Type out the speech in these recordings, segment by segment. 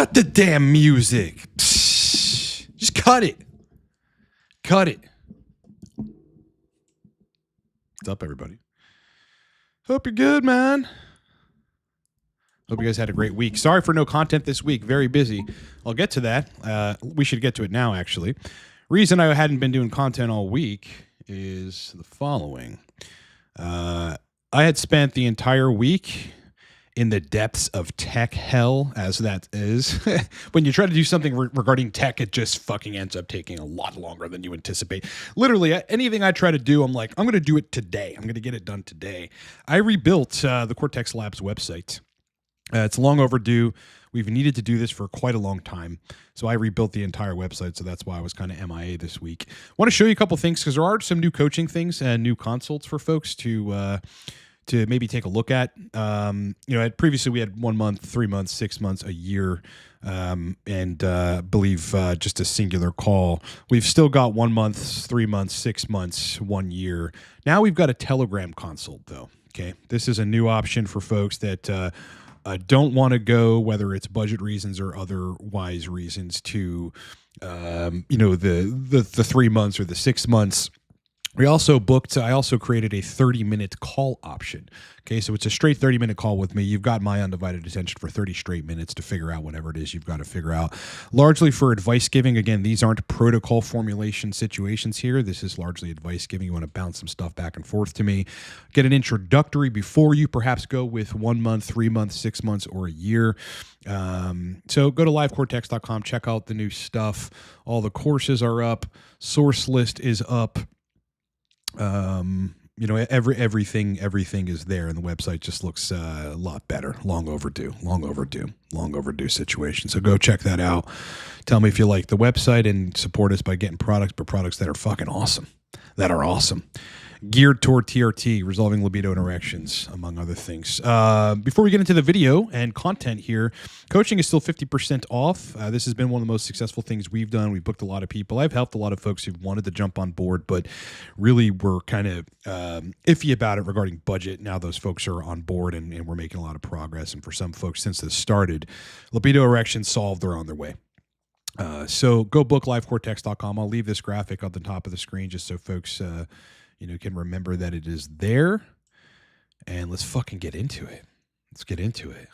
Cut the damn music. Psst. Just cut it. Cut it. What's up, everybody? Hope you're good, man. Hope you guys had a great week. Sorry for no content this week. Very busy. I'll get to that. We should get to it now, actually. Reason I hadn't been doing content all week is the following. I had spent the entire week in the depths of tech hell, as that is. When you try to do something regarding tech, it just fucking ends up taking a lot longer than you anticipate. Literally, anything I try to do, I'm like, I'm going to do it today. I'm going to get it done today. I rebuilt the Cortex Labs website. It's long overdue. We've needed to do this for quite a long time. So I rebuilt the entire website. So that's why I was kind of MIA this week. I want to show you a couple things because there are some new coaching things and new consults for folks to maybe take a look at. Previously we had 1 month, 3 months, 6 months, a year, and believe just a singular call. We've still got 1 month, 3 months, 6 months, 1 year. Now we've got a Telegram consult though. Okay. This is a new option for folks that, don't want to go, whether it's budget reasons or otherwise reasons, to the 3 months or the 6 months. I also created a 30-minute call option. Okay, so it's a straight 30-minute call with me. You've got my undivided attention for 30 straight minutes to figure out whatever it is you've got to figure out. Largely for advice giving. Again, these aren't protocol formulation situations here. This is largely advice giving. You want to bounce some stuff back and forth to me. Get an introductory before you perhaps go with 1 month, 3 months, 6 months, or a year. So go to livecortex.com, check out the new stuff. All the courses are up. Source list is up. Everything is there, and the website just looks a lot better. Long overdue situation. So go check that out. Tell me if you like the website and support us by getting products that are fucking awesome. That are awesome. Geared toward TRT, resolving libido and erections, among other things. Before we get into the video and content here, coaching is still 50% off. This has been one of the most successful things we've done. We've booked a lot of people. I've helped a lot of folks who've wanted to jump on board, but really were kind of iffy about it regarding budget. Now those folks are on board, and we're making a lot of progress. And for some folks, since this started, libido erections solved, they're on their way. So go book livecortex.com. I'll leave this graphic on the top of the screen just so folks can remember that it is there. And let's fucking get into it. Let's get into it,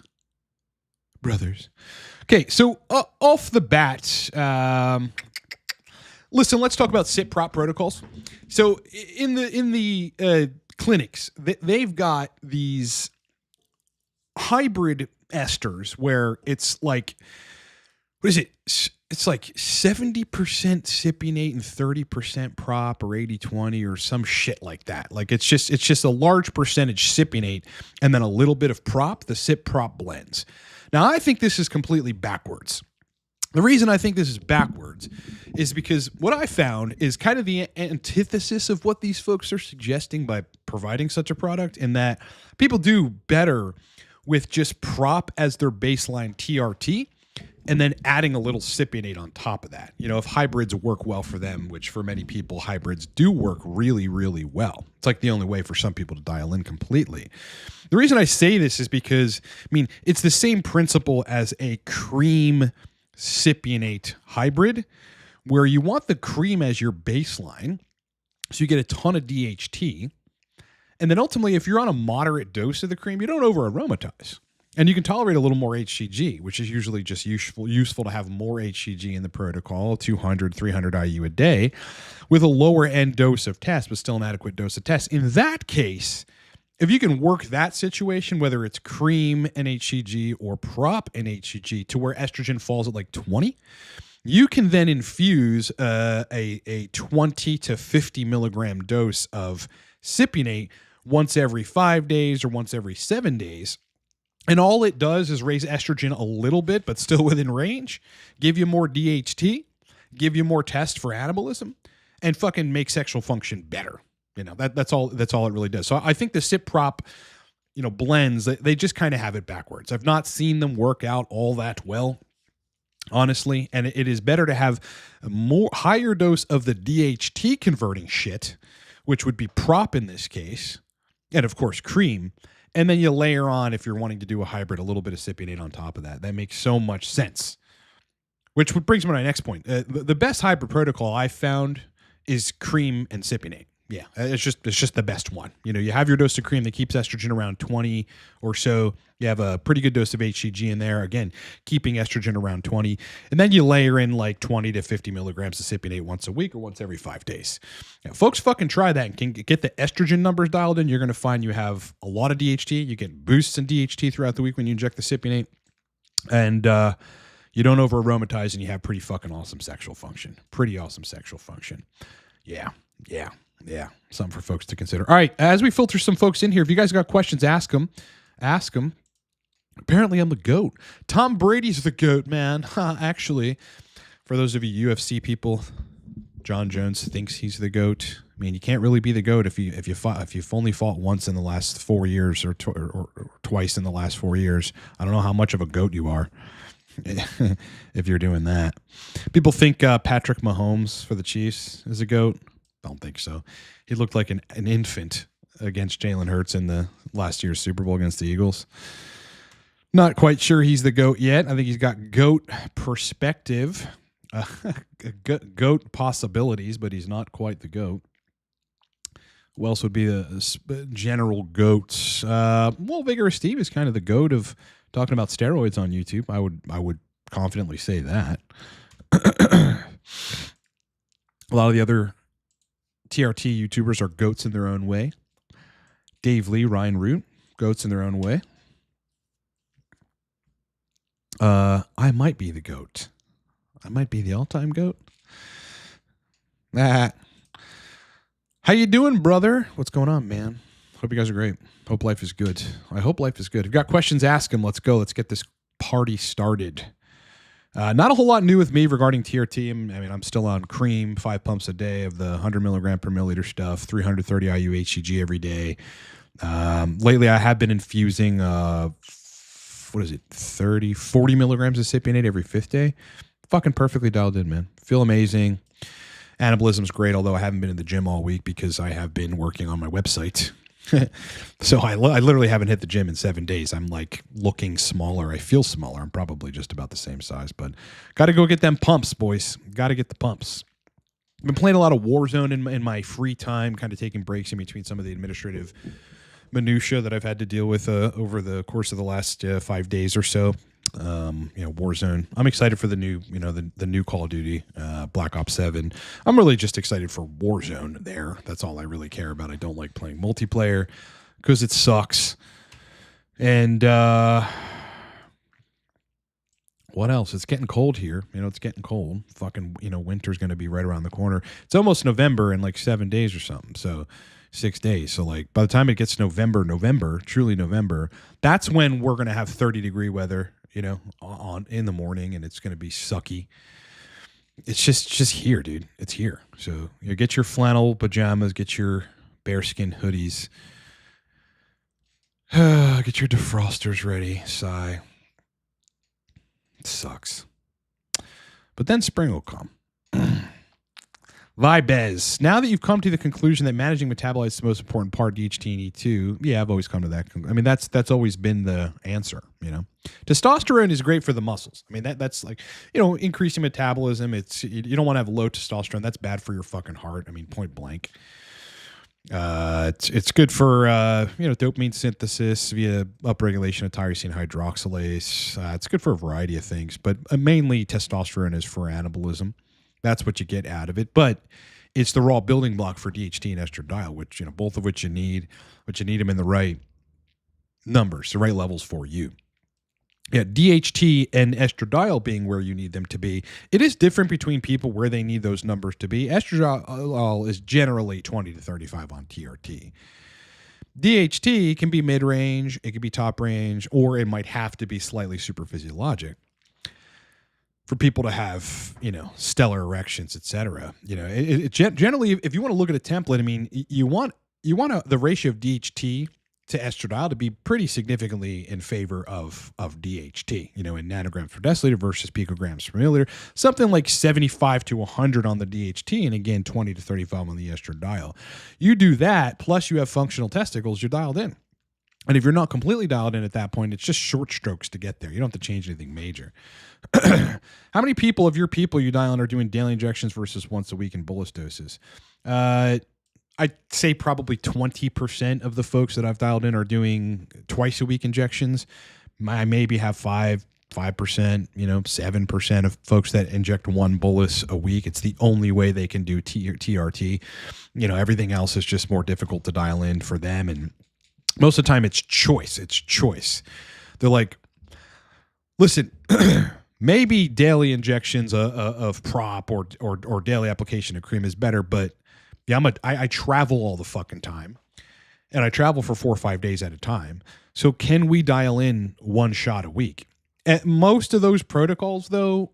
brothers. Okay, so off the bat, listen, let's talk about sit prop protocols. So in the clinics, they've got these hybrid esters where it's like, what is it? It's like 70% cypionate and 30% prop, or 80-20 or some shit like that. Like it's just a large percentage cypionate and then a little bit of prop, the sip prop blends. Now I think this is completely backwards. The reason I think this is backwards is because what I found is kind of the antithesis of what these folks are suggesting by providing such a product, in that people do better with just prop as their baseline TRT, and then adding a little cypionate on top of that. If hybrids work well for them, which for many people, hybrids do work really, really well. It's like the only way for some people to dial in completely. The reason I say this is because, it's the same principle as a cream cypionate hybrid, where you want the cream as your baseline, so you get a ton of DHT. And then ultimately, if you're on a moderate dose of the cream, you don't over aromatize. And you can tolerate a little more HCG, which is usually just useful to have more HCG in the protocol, 200, 300 IU a day, with a lower end dose of test, but still an adequate dose of test. In that case, if you can work that situation, whether it's cream and HCG or prop and HCG, to where estrogen falls at like 20, you can then infuse a 20 to 50 milligram dose of cypionate once every 5 days or once every 7 days. And all it does is raise estrogen a little bit, but still within range, give you more DHT, give you more test for anabolism, and fucking make sexual function better. That's all it really does. So I think the sip prop, blends, they just kind of have it backwards. I've not seen them work out all that well, honestly. And it is better to have a higher dose of the DHT converting shit, which would be prop in this case, and of course cream, And then you layer on, if you're wanting to do a hybrid, a little bit of cypionate on top of that. That makes so much sense. Which brings me to my next point. The best hybrid protocol I found is cream and cypionate. Yeah, it's just the best one. You have your dose of cream that keeps estrogen around 20 or so. You have a pretty good dose of HCG in there. Again, keeping estrogen around 20. And then you layer in like 20 to 50 milligrams of cypionate once a week or once every 5 days. Now, folks fucking try that and can get the estrogen numbers dialed in. You're going to find you have a lot of DHT. You get boosts in DHT throughout the week when you inject the cypionate. And you don't over aromatize, and you have pretty fucking awesome sexual function. Pretty awesome sexual function. Yeah. Something for folks to consider. All right, as we filter some folks in here, if you guys got questions, ask them. Apparently, I'm the GOAT. Tom Brady's the GOAT, man. Actually, for those of you UFC people, John Jones thinks he's the GOAT. I mean, you can't really be the GOAT if you've only fought once in the last 4 years or twice in the last 4 years. I don't know how much of a GOAT you are if you're doing that. People think Patrick Mahomes for the Chiefs is a GOAT. Don't think so. He looked like an infant against Jalen Hurts in the last year's Super Bowl against the Eagles. Not quite sure he's the GOAT yet. I think he's got GOAT perspective, GOAT possibilities, but he's not quite the GOAT. Who else would be the general GOATs? Well, Vigorous Steve is kind of the GOAT of talking about steroids on YouTube. I would confidently say that. A lot of the other TRT YouTubers are GOATs in their own way. Dave Lee, Ryan Root, GOATs in their own way. I might be the GOAT. I might be the all-time GOAT. How you doing, brother? What's going on, man? Hope you guys are great. Hope life is good. I hope life is good. If you've got questions, ask them. Let's go. Let's get this party started. Not a whole lot new with me regarding TRT. I mean, I'm still on cream, 5 pumps a day of the 100 milligram per milliliter stuff, 330 IU HCG every day. Lately, I have been infusing, 40 milligrams of cypionate every 5th day. Fucking perfectly dialed in, man. Feel amazing. Anabolism's great, although I haven't been in the gym all week because I have been working on my website. So I literally haven't hit the gym in 7 days. I'm like looking smaller. I feel smaller. I'm probably just about the same size, but got to go get them pumps, boys. Got to get the pumps. I've been playing a lot of Warzone in my free time, kind of taking breaks in between some of the administrative minutia that I've had to deal with over the course of the last 5 days or so. Warzone. I'm excited for the new, the new Call of Duty, Black Ops 7. I'm really just excited for Warzone there. That's all I really care about. I don't like playing multiplayer because it sucks. And what else? It's getting cold here. It's getting cold. Fucking, winter's going to be right around the corner. It's almost November in like 7 days or something. So 6 days. So like by the time it gets November, truly November, that's when we're going to have 30-degree weather, on in the morning, and it's going to be sucky. It's just here, dude. It's here. So get your flannel pajamas, get your bearskin hoodies, get your defrosters ready. Sigh. It sucks. But then spring will come. Vibez. Now that you've come to the conclusion that managing metabolites is the most important part of DHT and E2, yeah, I've always come to that. I mean, that's always been the answer, Testosterone is great for the muscles. I mean, that's like, increasing metabolism. You don't want to have low testosterone. That's bad for your fucking heart. I mean, point blank. It's good for, dopamine synthesis via upregulation of tyrosine hydroxylase. It's good for a variety of things, but mainly testosterone is for anabolism. That's what you get out of it, but it's the raw building block for DHT and estradiol, which, both of which you need, but you need them in the right numbers, the right levels for you. Yeah, DHT and estradiol being where you need them to be. It is different between people where they need those numbers to be. Estradiol is generally 20 to 35 on TRT. DHT can be mid-range, it can be top range, or it might have to be slightly superphysiologic for people to have, stellar erections, etc. Generally, if you want to look at a template, I mean, you want the ratio of DHT to estradiol to be pretty significantly in favor of DHT, in nanograms per deciliter versus picograms per milliliter, something like 75 to 100 on the DHT, and again, 20 to 35 on the estradiol. You do that, plus you have functional testicles, you're dialed in. And if you're not completely dialed in at that point, it's just short strokes to get there. You don't have to change anything major. How many people of your people you dial in are doing daily injections versus once a week in bolus doses? I'd say probably 20% of the folks that I've dialed in are doing twice a week injections. I maybe have 5%, 7% of folks that inject one bolus a week. It's the only way they can do TRT. Everything else is just more difficult to dial in for them. And most of the time it's choice. They're like, listen, maybe daily injections of prop or daily application of cream is better, but yeah, I travel all the fucking time, and I travel for 4 or 5 days at a time. So can we dial in one shot a week? At most of those protocols, though,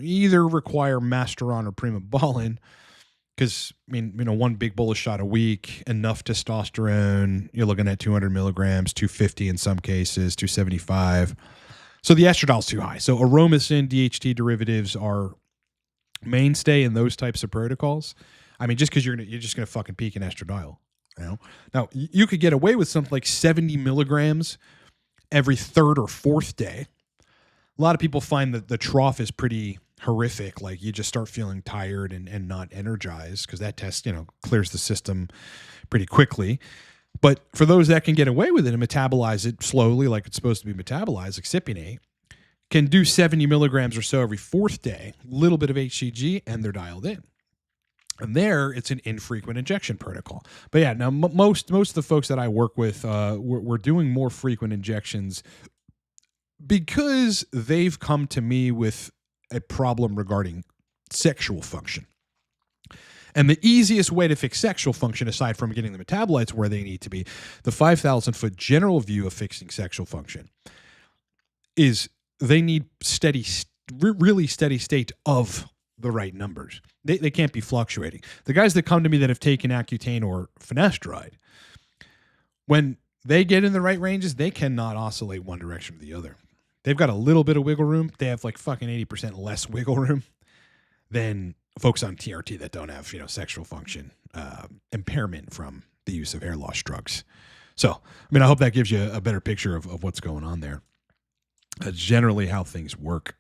either require Masteron or Primobolan, because one big bolus shot a week, enough testosterone. You're looking at 200 milligrams, 250 in some cases, 275. So the estradiol's too high. So Aromacin, DHT derivatives are mainstay in those types of protocols. Just because you're just gonna fucking peak an estradiol. Now you could get away with something like 70 milligrams every third or fourth day. A lot of people find that the trough is pretty horrific. Like you just start feeling tired and not energized because that test, clears the system pretty quickly. But for those that can get away with it and metabolize it slowly, like it's supposed to be metabolized, like cypionate, can do 70 milligrams or so every fourth day, little bit of HCG, and they're dialed in. And there, it's an infrequent injection protocol. But yeah, now most of the folks that I work with, we're doing more frequent injections because they've come to me with a problem regarding sexual function. And the easiest way to fix sexual function, aside from getting the metabolites where they need to be, the 5,000-foot general view of fixing sexual function is they need really steady state of the right numbers. They can't be fluctuating. The guys that come to me that have taken Accutane or finasteride, when they get in the right ranges, they cannot oscillate one direction or the other. They've got a little bit of wiggle room. They have like fucking 80% less wiggle room than folks on TRT that don't have, sexual function impairment from the use of hair loss drugs. So, I hope that gives you a better picture of what's going on there. That's generally how things work.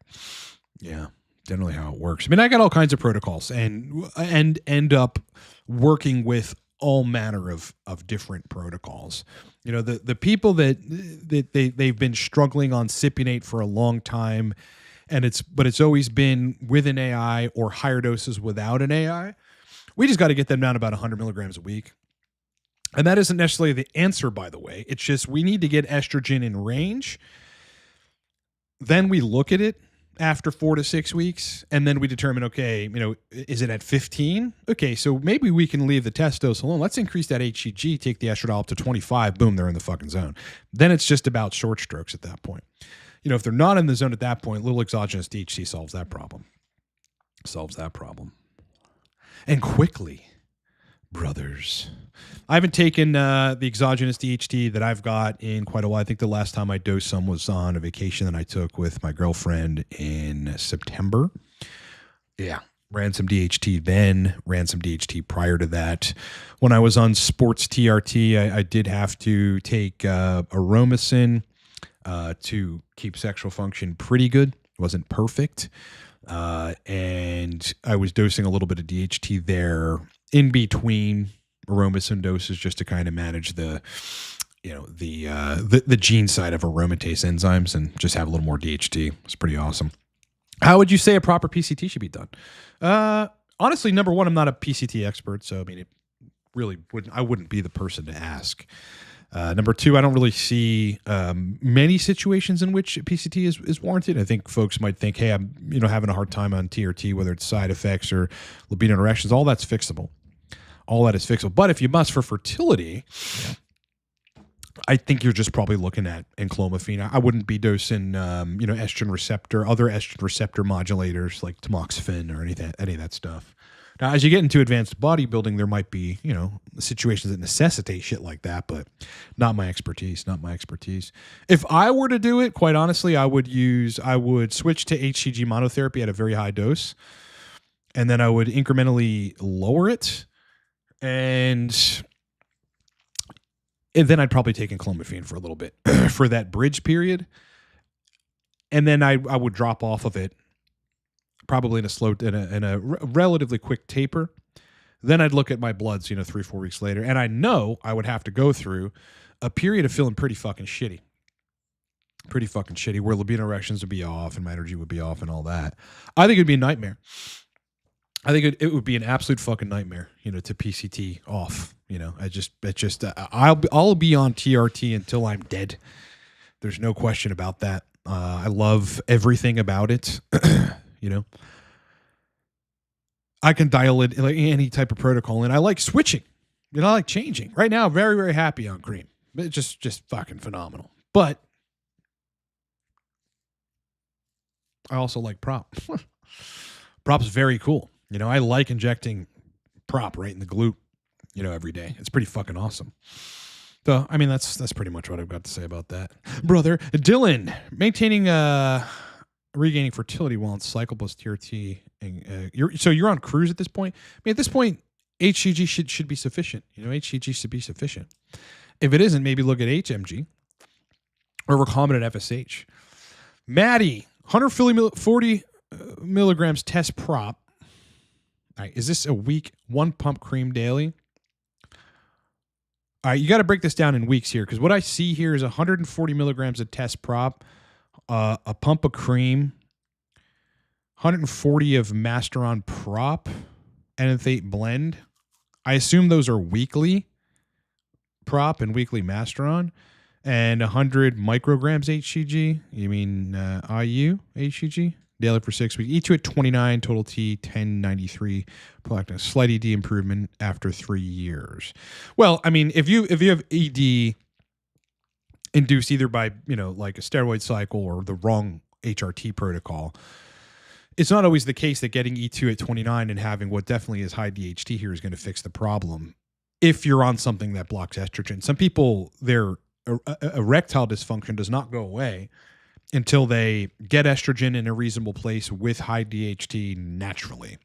Yeah. Generally how it works. I got all kinds of protocols and end up working with all manner of different protocols. The people that they've been struggling on cypionate for a long time, but it's always been with an AI or higher doses without an AI. We just got to get them down about 100 milligrams a week. And that isn't necessarily the answer, by the way. It's just we need to get estrogen in range. Then we look at it after 4 to 6 weeks, and then we determine, okay, is it at 15? Okay, so maybe we can leave the test dose alone. Let's increase that HCG, take the estradiol up to 25. Boom, they're in the fucking zone. Then it's just about short strokes at that point. If they're not in the zone at that point, little exogenous DHT solves that problem. And quickly, brothers. I haven't taken the exogenous DHT that I've got in quite a while. I think the last time I dosed some was on a vacation that I took with my girlfriend in September. Yeah. Ran some DHT then, ran some DHT prior to that. When I was on sports TRT, I did have to take Aromacin to keep sexual function pretty good. It wasn't perfect. And I was dosing a little bit of DHT there in between Aromacin doses just to kind of manage the gene side of aromatase enzymes and just have a little more DHT. It's pretty awesome. How would you say a proper PCT should be done? Honestly, number one, I'm not a PCT expert, so it really wouldn't be the person to ask. Number two, I don't really see many situations in which PCT is warranted. I think folks might think, hey, I'm having a hard time on TRT, whether it's side effects or libido interactions. All that's fixable. All that is fixable. But if you must for fertility, I think you're just probably looking at enclomiphene. I wouldn't be dosing, estrogen receptor, other estrogen receptor modulators like tamoxifen or any of that stuff. Now, as you get into advanced bodybuilding, there might be, situations that necessitate shit like that, but not my expertise. If I were to do it, quite honestly, I would switch to HCG monotherapy at a very high dose, and then I would incrementally lower it. And And then I'd probably take clomiphene for a little bit for that bridge period. And then I would drop off of it probably in a relatively quick taper. Then I'd look at my bloods, 3-4 weeks later. And I know I would have to go through a period of feeling pretty fucking shitty. Where libido erections would be off and my energy would be off and all that. I think it'd be a nightmare. I think it would be an absolute fucking nightmare, to PCT off. I'll be on TRT until I'm dead. There's no question about that. I love everything about it. I can dial it like any type of protocol, and I like switching. I like changing. Right now, very, very happy on cream. It's just fucking phenomenal. But I also like prop. Prop's very cool. I like injecting prop right in the glute, every day. It's pretty fucking awesome. So, I mean, that's pretty much what I've got to say about that. Brother, Dylan, maintaining regaining fertility while on cycle plus TRT. And, you're on cruise at this point? I mean, at this point, HCG should be sufficient. HCG should be sufficient. If it isn't, maybe look at HMG or recombinant FSH. Maddie, 140 milligrams test prop. All right, is this a week, 1 pump cream daily? All right, you got to break this down in weeks here because what I see here is 140 milligrams of test prop, a pump of cream, 140 of Masteron prop, enanthate blend. I assume those are weekly prop and weekly Masteron, and 100 micrograms HCG. You mean IU HCG? Daily for 6 weeks. E2 at 29, total T 1093. Prolactin, slight ED improvement after 3 years. Well, I mean, if you have ED induced either by like a steroid cycle or the wrong HRT protocol, it's not always the case that getting E2 at 29 and having what definitely is high DHT here is going to fix the problem. If you're on something that blocks estrogen, some people their erectile dysfunction does not go away until they get estrogen in a reasonable place with high DHT naturally.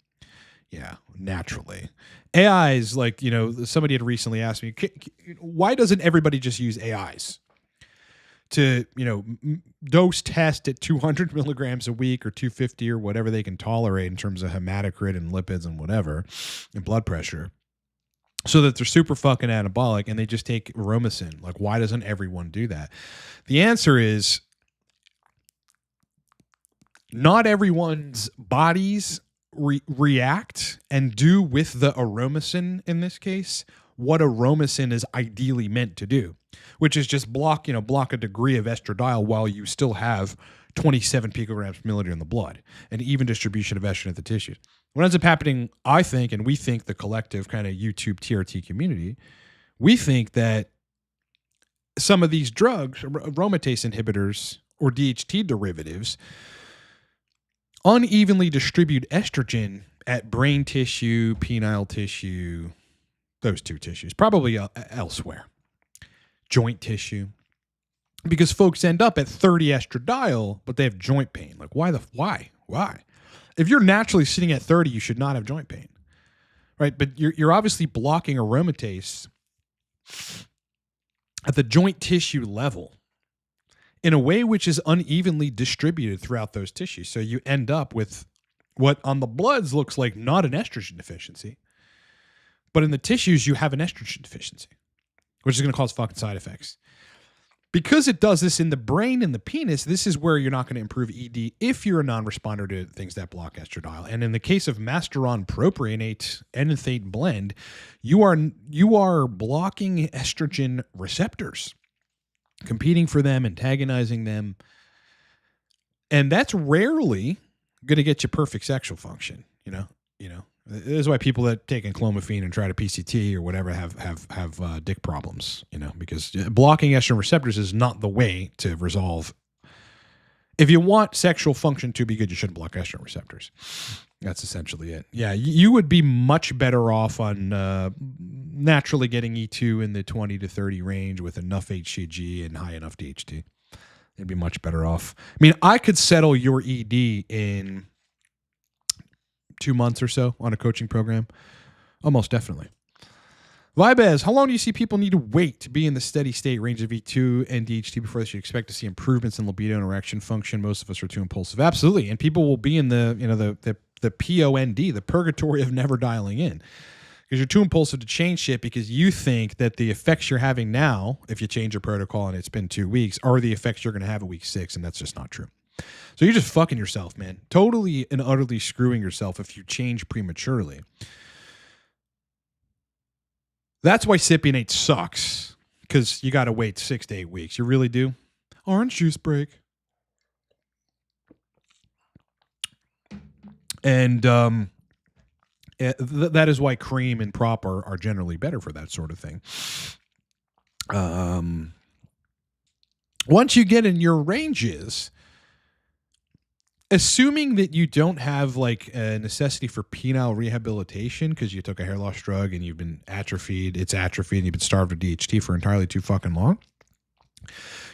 Yeah, naturally. AIs, like, somebody had recently asked me, why doesn't everybody just use AIs to, dose test at 200 milligrams a week or 250 or whatever they can tolerate in terms of hematocrit and lipids and whatever and blood pressure, so that they're super fucking anabolic and they just take Aromacin? Like, why doesn't everyone do that? The answer is, not everyone's bodies react and do with the Aromacin in this case what Aromacin is ideally meant to do, which is just block a degree of estradiol while you still have 27 picograms per milliliter in the blood, and even distribution of estrogen at the tissues. What ends up happening, I think, and we think, the collective kind of YouTube TRT community, we think that some of these drugs, aromatase inhibitors or DHT derivatives, unevenly distribute estrogen at brain tissue, penile tissue, those two tissues, probably elsewhere, joint tissue, because folks end up at 30 estradiol, but they have joint pain. Like, why? If you're naturally sitting at 30, you should not have joint pain, right? But you're obviously blocking aromatase at the joint tissue level in a way which is unevenly distributed throughout those tissues. So you end up with what on the bloods looks like not an estrogen deficiency, but in the tissues you have an estrogen deficiency, which is going to cause fucking side effects. Because it does this in the brain and the penis, this is where you're not going to improve ED if you're a non-responder to things that block estradiol. And in the case of Masteron propionate enanthate blend, you are blocking estrogen receptors, competing for them, antagonizing them. And that's rarely going to get you perfect sexual function, This is why people that take clomiphene and try to PCT or whatever have dick problems, because blocking estrogen receptors is not the way to resolve. If you want sexual function to be good, you shouldn't block estrogen receptors. That's essentially it. Yeah, you would be much better off on naturally getting E2 in the 20 to 30 range with enough HCG and high enough DHT. You'd be much better off. I mean, I could settle your ED in 2 months or so on a coaching program. Almost definitely. Vibez, how long do you see people need to wait to be in the steady state range of V2 and DHT before they should expect to see improvements in libido and erection function? Most of us are too impulsive. Absolutely. And people will be in the POND, the purgatory of never dialing in. Because you're too impulsive to change shit because you think that the effects you're having now, if you change your protocol and it's been 2 weeks, are the effects you're going to have at week 6, and that's just not true. So you're just fucking yourself, man. Totally and utterly screwing yourself if you change prematurely. That's why Cypionate sucks, because you got to wait 6 to 8 weeks. You really do. Orange juice break. And that is why cream and prop are generally better for that sort of thing. Once you get in your ranges, assuming that you don't have like a necessity for penile rehabilitation because you took a hair loss drug and you've been atrophied, it's atrophy, and you've been starved of DHT for entirely too fucking long,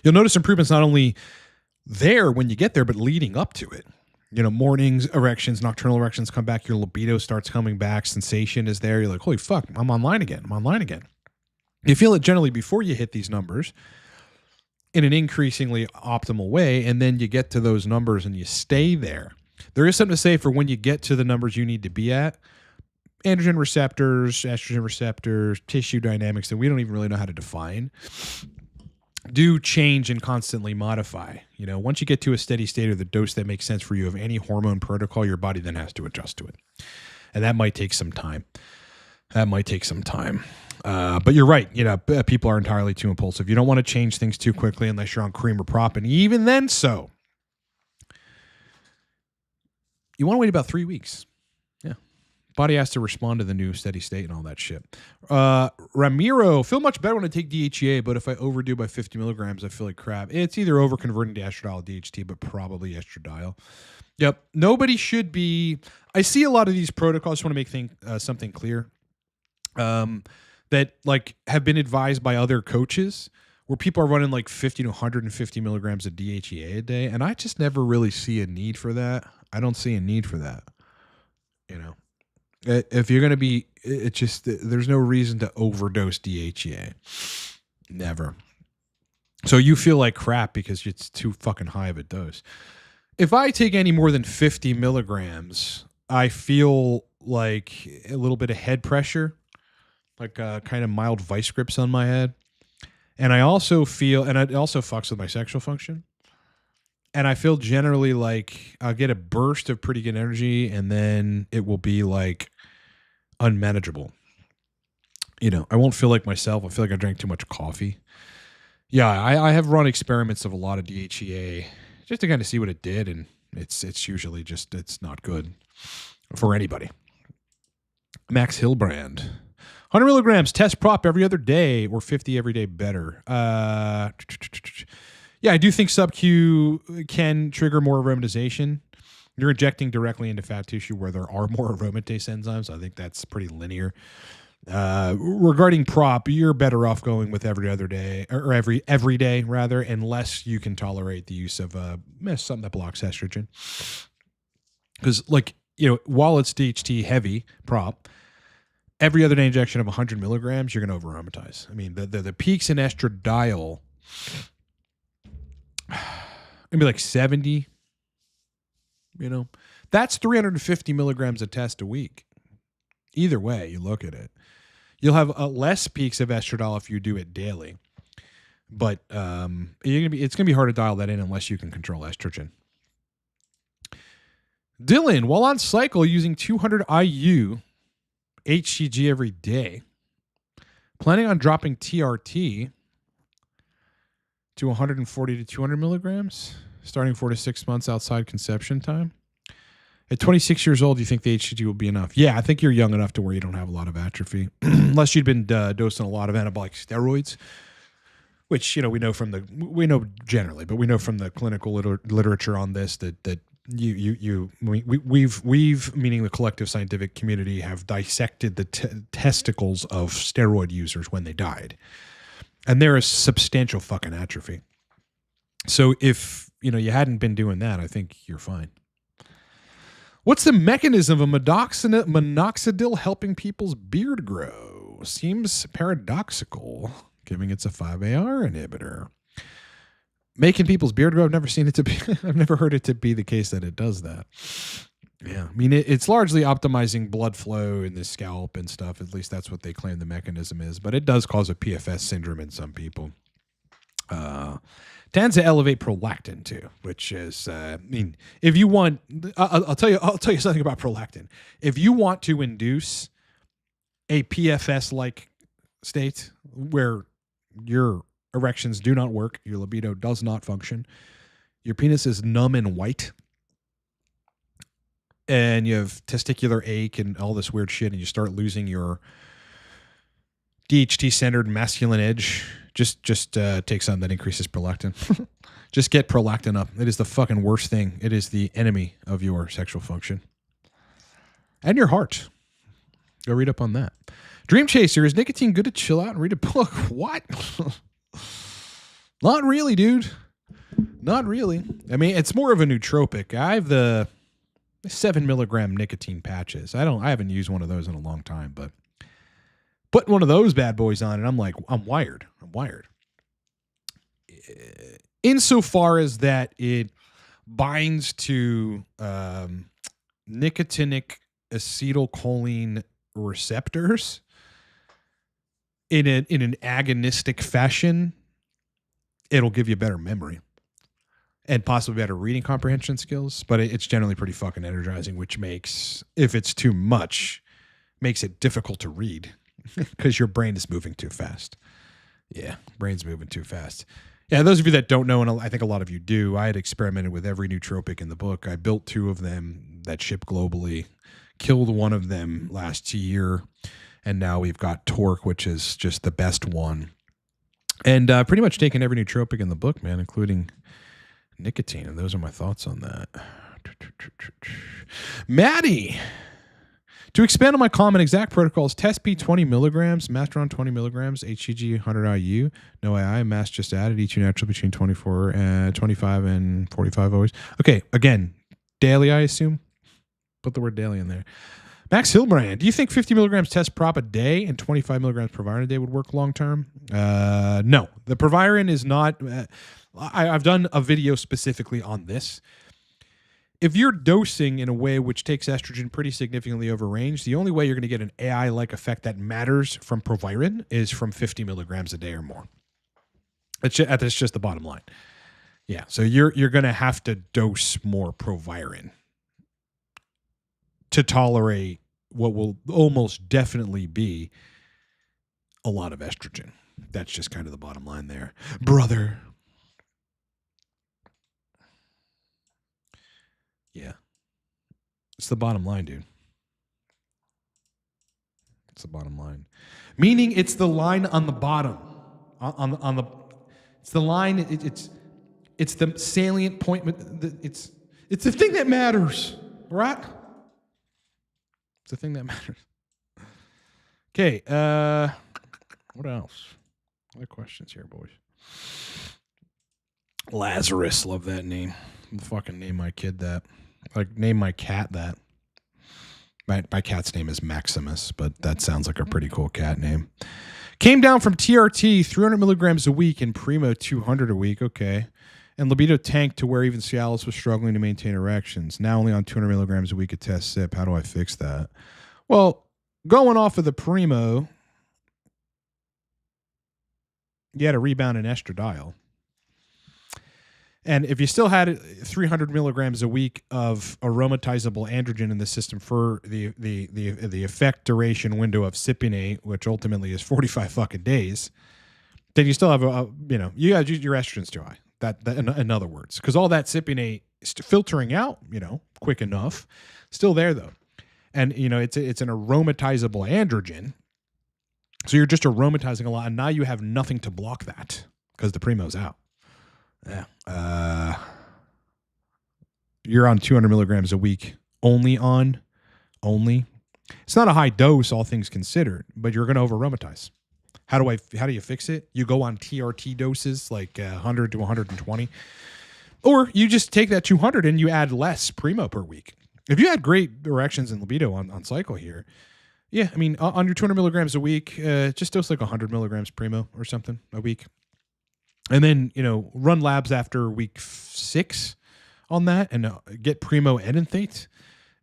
you'll notice improvements not only there when you get there, but leading up to it. You know, mornings, erections, nocturnal erections come back, your libido starts coming back, sensation is there. You're like, holy fuck, I'm online again. You feel it generally before you hit these numbers in an increasingly optimal way, and then you get to those numbers and you stay there. There is something to say for when you get to the numbers you need to be at. Androgen receptors, estrogen receptors, tissue dynamics that we don't even really know how to define do change and constantly modify. You know, once you get to a steady state or the dose that makes sense for you of any hormone protocol, your body then has to adjust to it. And that might take some time. But you're right. You know, people are entirely too impulsive. You don't want to change things too quickly unless you're on cream or prop. And even then, so you want to wait about 3 weeks. Yeah. Body has to respond to the new steady state and all that shit. Ramiro, feel much better when I take DHEA, but if I overdo by 50 milligrams, I feel like crap. It's either over converting to estradiol or DHT, but probably estradiol. Yep. Nobody should be. I see a lot of these protocols. I just want to make something clear. That like have been advised by other coaches where people are running like 50 to 150 milligrams of DHEA a day. And I just never really see a need for that. I don't see a need for that. You know, if you're going to be, it's just, there's no reason to overdose DHEA. Never. So you feel like crap because it's too fucking high of a dose. If I take any more than 50 milligrams, I feel like a little bit of head pressure, like kind of mild vice grips on my head. And I also feel, and it also fucks with my sexual function. And I feel generally like I'll get a burst of pretty good energy and then it will be like unmanageable. You know, I won't feel like myself. I feel like I drank too much coffee. Yeah, I have run experiments of a lot of DHEA just to kind of see what it did. And it's usually just, it's not good for anybody. Max Hillbrand. 100 milligrams, test prop every other day or 50 every day better. Yeah, I do think sub-Q can trigger more aromatization. You're injecting directly into fat tissue where there are more aromatase enzymes. I think that's pretty linear. Regarding prop, you're better off going with every other day or every day rather, unless you can tolerate the use of something that blocks estrogen. Because like, you know, while it's DHT heavy prop, every other day injection of 100 milligrams, you're going to over-aromatize. I mean, the peaks in estradiol going to be like 70, you know. That's 350 milligrams of test a week. Either way, you look at it. You'll have less peaks of estradiol if you do it daily. But it's going to be hard to dial that in unless you can control estrogen. Dylan, while on cycle using 200 IU HCG every day, planning on dropping TRT to 140 to 200 milligrams, starting 4 to 6 months outside conception time. At 26 years old, do you think the HCG will be enough? Yeah, I think you're young enough to where you don't have a lot of atrophy, unless you'd been dosing a lot of anabolic steroids, which, you know, we know from the clinical literature on this that we've meaning the collective scientific community have dissected the testicles of steroid users when they died, and there is substantial fucking atrophy. So if you hadn't been doing that, I think you're fine. What's the mechanism of minoxidil helping people's beard grow? seems paradoxical, given it's a 5-AR inhibitor. Making people's beard grow, I've never seen it to be, I've never heard it to be the case that it does that. Yeah, I mean, it's largely optimizing blood flow in the scalp and stuff. At least that's what they claim the mechanism is. But it does cause a PFS syndrome in some people. Tends to elevate prolactin too, which is, I mean, if you want, I'll tell you something about prolactin. If you want to induce a PFS-like state where your erections do not work, your libido does not function, your penis is numb and white, and you have testicular ache and all this weird shit, and you start losing your DHT-centered masculine edge, just take something that increases prolactin. Just get prolactin up. It is the fucking worst thing. It is the enemy of your sexual function. And your heart. Go read up on that. Dream Chaser, is nicotine good to chill out and read a book? What? Not really, dude. Not really. I mean, it's more of a nootropic. I have the 7 milligram nicotine patches. I haven't used one of those in a long time, but putting one of those bad boys on and I'm like, I'm wired. Insofar as that it binds to nicotinic acetylcholine receptors in an agonistic fashion, it'll give you better memory and possibly better reading comprehension skills, but it's generally pretty fucking energizing, which makes, if it's too much, makes it difficult to read because your brain is moving too fast. Yeah, brain's moving too fast. Yeah, those of you that don't know, and I think a lot of you do, I had experimented with every nootropic in the book. I built 2 of them that ship globally, killed one of them last year, and now we've got Torque, which is just the best one. And pretty much taken every nootropic in the book, man, including nicotine. And those are my thoughts on that. Maddie, to expand on my comment, exact protocols: test P 20 milligrams, Masteron 20 milligrams, HCG 100 IU, no AI, mass just added, each natural between 25 and 45 always. Okay, again, daily, I assume. Put the word daily in there. Max Hillbrand, do you think 50 milligrams test prop a day and 25 milligrams Proviron a day would work long term? No, the Proviron is not. I've done a video specifically on this. If you're dosing in a way which takes estrogen pretty significantly over range, the only way you're going to get an AI-like effect that matters from Proviron is from 50 milligrams a day or more. That's just the bottom line. Yeah, so you're going to have to dose more Proviron to tolerate what will almost definitely be a lot of estrogen. That's just kind of the bottom line there. Brother. Yeah. It's the bottom line, dude. It's the bottom line. Meaning it's the line on the bottom. On the it's the line, it's the salient point. It's the thing that matters, right? It's the thing that matters. Okay, what else? Other questions here, boys. Lazarus, love that name. I'll fucking name my kid that. Like, name my cat that. My cat's name is Maximus, but that sounds like a pretty cool cat name. Came down from TRT, 300 milligrams a week, and Primo 200 a week. Okay. And libido tanked to where even Cialis was struggling to maintain erections. Now only on 200 milligrams a week at test sip. How do I fix that? Well, going off of the Primo, you had a rebound in estradiol. And if you still had 300 milligrams a week of aromatizable androgen in the system for the effect duration window of cypionate, which ultimately is 45 fucking days, then you still have you got your estrogen's too high. That in other words, because all that cypionate is filtering out, quick enough, still there though, and it's an aromatizable androgen, so you're just aromatizing a lot, and now you have nothing to block that because the Primo's out. Yeah. You're on 200 milligrams a week only. It's not a high dose, all things considered, but you're going to over-aromatize. How do you fix it? You go on TRT doses, like 100 to 120, or you just take that 200 and you add less Primo per week. If you had great erections and libido on cycle here, Yeah, I mean, under 200 milligrams a week, just dose like 100 milligrams Primo or something a week. And then, run labs after week 6 on that and get Primo enanthate,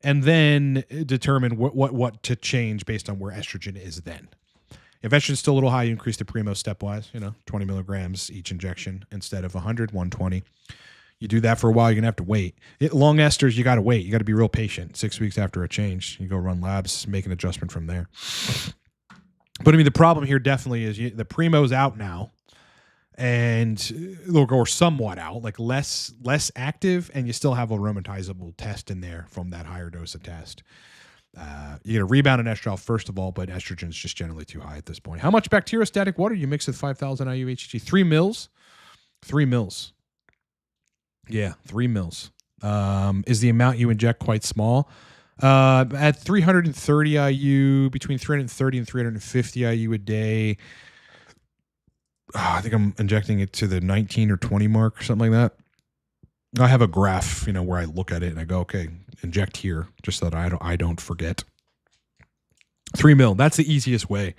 and then determine what to change based on where estrogen is then. If estrogen's still a little high, you increase the Primo stepwise, 20 milligrams each injection instead of 120. You do that for a while, you're going to have to wait. Long esters, you got to wait. You got to be real patient. 6 weeks after a change, you go run labs, make an adjustment from there. But I mean, the problem here definitely is the Primo's out now, and or somewhat out, like less active, and you still have a aromatizable test in there from that higher dose of test. You get a rebound in estradiol first of all, but estrogen is just generally too high at this point. How much bacteriostatic water you mix with 5,000 IU HG? 3 mils. 3 mils. Yeah, 3 mils. Is the amount you inject quite small? At 330 IU, between 330 and 350 IU a day, I think I'm injecting it to the 19 or 20 mark or something like that. I have a graph, where I look at it and I go, okay, inject here, just so that I don't forget. 3 mil, that's the easiest way.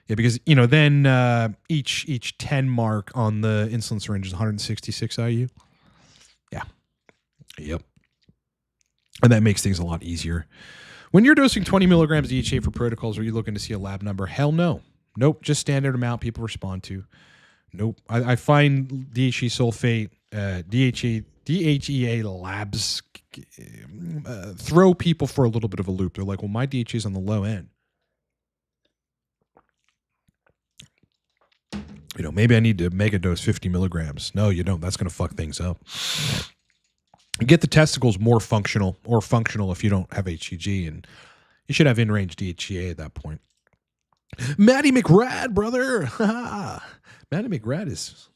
Yeah, because then each 10 mark on the insulin syringe is 166 IU. Yeah. Yep. And that makes things a lot easier. When you're dosing 20 milligrams DHA for protocols, are you looking to see a lab number? Hell no. Nope. Just standard amount people respond to. Nope. I find DHE sulfate, DHEA labs throw people for a little bit of a loop. They're like, well, my DHE is on the low end. Maybe I need to mega dose 50 milligrams. No, you don't. That's going to fuck things up. Get the testicles more functional, or functional if you don't have HCG, and you should have in-range DHEA at that point. Maddie McRad, brother. Maddie McRad is...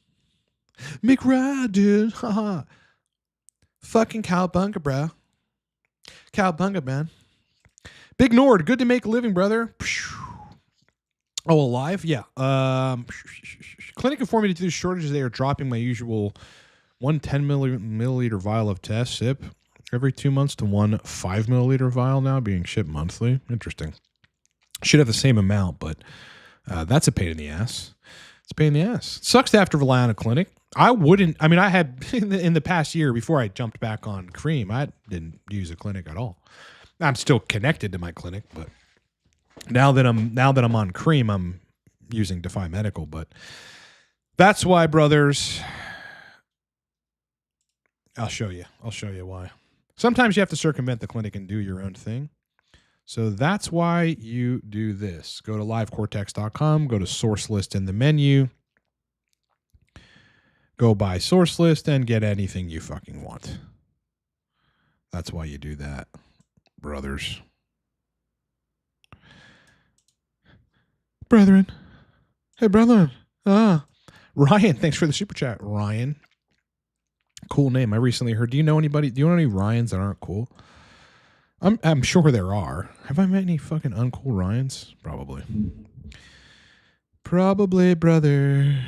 McRad, dude. Fucking cowbunga, bro. Cowbunga, man. Big Nord, good to make a living, brother. Oh, alive? Yeah. Clinic informed me to do shortages. They are dropping my usual 110 milliliter vial of test sip every 2 months to 1 5 milliliter vial now being shipped monthly. Interesting. Should have the same amount, but that's a pain in the ass. It's a pain in the ass. It sucks to have to rely on a clinic. I had in the past year before I jumped back on cream, I didn't use a clinic at all. I'm still connected to my clinic, but now that I'm on cream, I'm using Defy Medical. But that's why, brothers. I'll show you why. Sometimes you have to circumvent the clinic and do your own thing. So that's why you do this. Go to livecortex.com, go to source list in the menu, go buy source list, and get anything you fucking want. That's why you do that, brothers. Brethren. Hey, brethren. Ryan, thanks for the super chat, Ryan. Cool name. I recently heard. Do you know any Ryans that aren't cool? I'm sure there are. Have I met any fucking uncool Ryans? Probably, brother.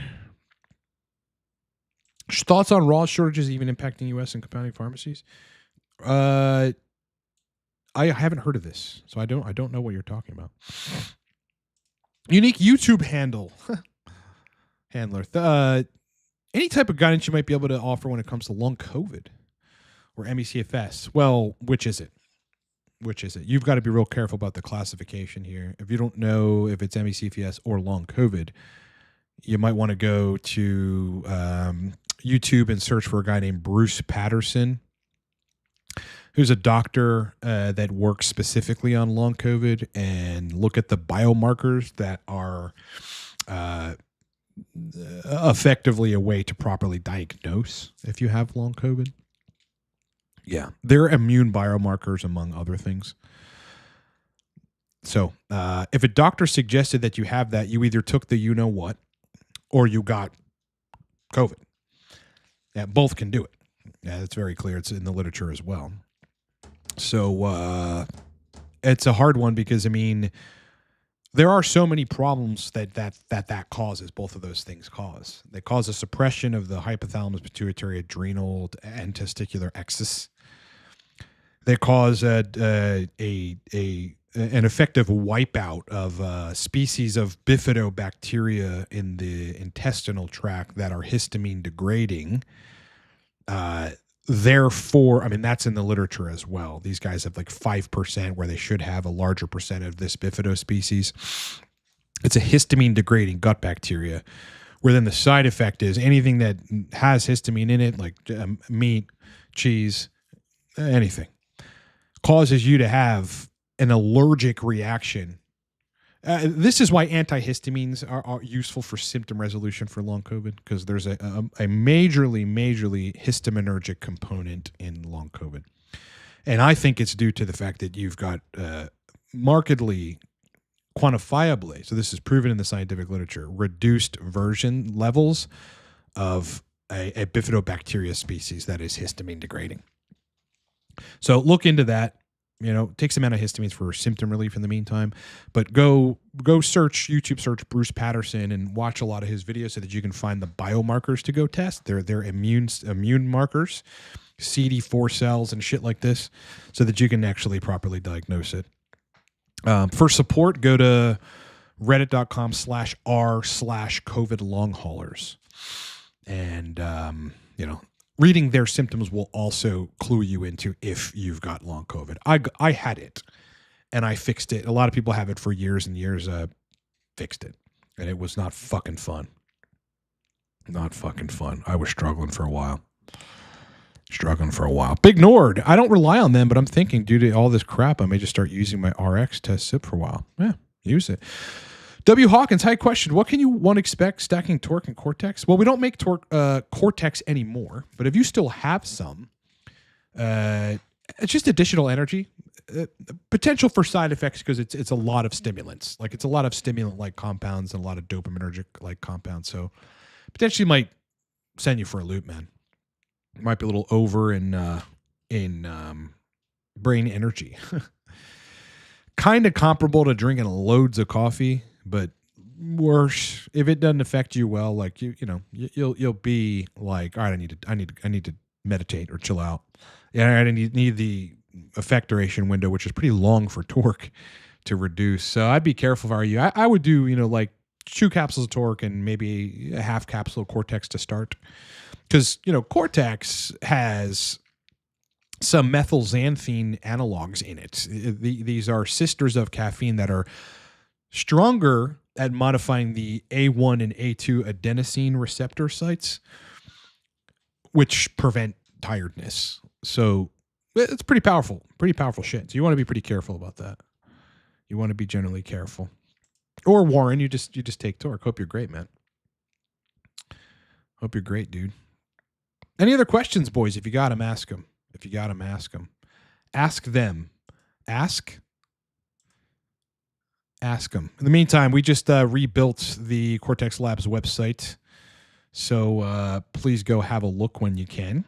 Thoughts on raw shortages even impacting U.S. and compounding pharmacies? I haven't heard of this, so I don't know what you're talking about. Unique YouTube handler. Any type of guidance you might be able to offer when it comes to long COVID or ME/CFS? Well, which is it? You've got to be real careful about the classification here. If you don't know if it's ME/CFS or long COVID, you might want to go to YouTube and search for a guy named Bruce Patterson, who's a doctor that works specifically on long COVID, and look at the biomarkers that are effectively a way to properly diagnose if you have long COVID. Yeah, they're immune biomarkers, among other things. So if a doctor suggested that you have that, you either took the you-know-what or you got COVID. Yeah, both can do it. Yeah, it's very clear. It's in the literature as well. So it's a hard one because, I mean, there are so many problems that causes. Both of those things cause. They cause a suppression of the hypothalamus, pituitary, adrenal, and testicular axis. They cause a an effective wipeout of species of bifidobacteria in the intestinal tract that are histamine degrading. Therefore, I mean, that's in the literature as well. These guys have like 5% where they should have a larger percent of this bifido species. It's a histamine degrading gut bacteria, where then the side effect is anything that has histamine in it, like meat, cheese, anything, causes you to have an allergic reaction. This is why antihistamines are useful for symptom resolution for long COVID, because there's a majorly histaminergic component in long COVID. And I think it's due to the fact that you've got markedly, quantifiably, so this is proven in the scientific literature, reduced version levels of a bifidobacteria species that is histamine degrading. So look into that. Take some antihistamines for symptom relief in the meantime, but go search, YouTube search Bruce Patterson and watch a lot of his videos so that you can find the biomarkers to go test. They're immune markers, CD4 cells and shit like this, so that you can actually properly diagnose it. For support, go to reddit.com/r/COVID long haulers. And, reading their symptoms will also clue you into if you've got long COVID. I had it and I fixed it. A lot of people have it for years and years. Fixed it. And it was not fucking fun. Not fucking fun. I was struggling for a while. Big Nord. I don't rely on them, but I'm thinking due to all this crap, I may just start using my RX test SIP for a while. Yeah, use it. W. Hawkins, high question. What can one expect stacking Torque and Cortex? Well, we don't make Cortex anymore, but if you still have some, it's just additional energy. Potential for side effects because it's a lot of stimulants. Like it's a lot of stimulant-like compounds and a lot of dopaminergic-like compounds. So potentially might send you for a loop, man. It might be a little over in brain energy. Kind of comparable to drinking loads of coffee, but worse if it doesn't affect you well. Like you'll be like, all right, I need to meditate or chill out. Yeah, I need the effect duration window, which is pretty long for Torque, to reduce. So I'd be careful if I were you. I would do like 2 capsules of Torque and maybe a half capsule of Cortex to start, because Cortex has some methylxanthine analogs in it. These are sisters of caffeine that are stronger at modifying the A1 and A2 adenosine receptor sites, which prevent tiredness. So it's pretty powerful shit. So you want to be pretty careful about that. You want to be generally careful. Or Warren, you just take Torque. Hope you're great, man. Hope you're great, dude. Any other questions, boys? If you got them, ask them. Ask them. Ask them. In the meantime, we just rebuilt the Cortex Labs website. So please go have a look when you can.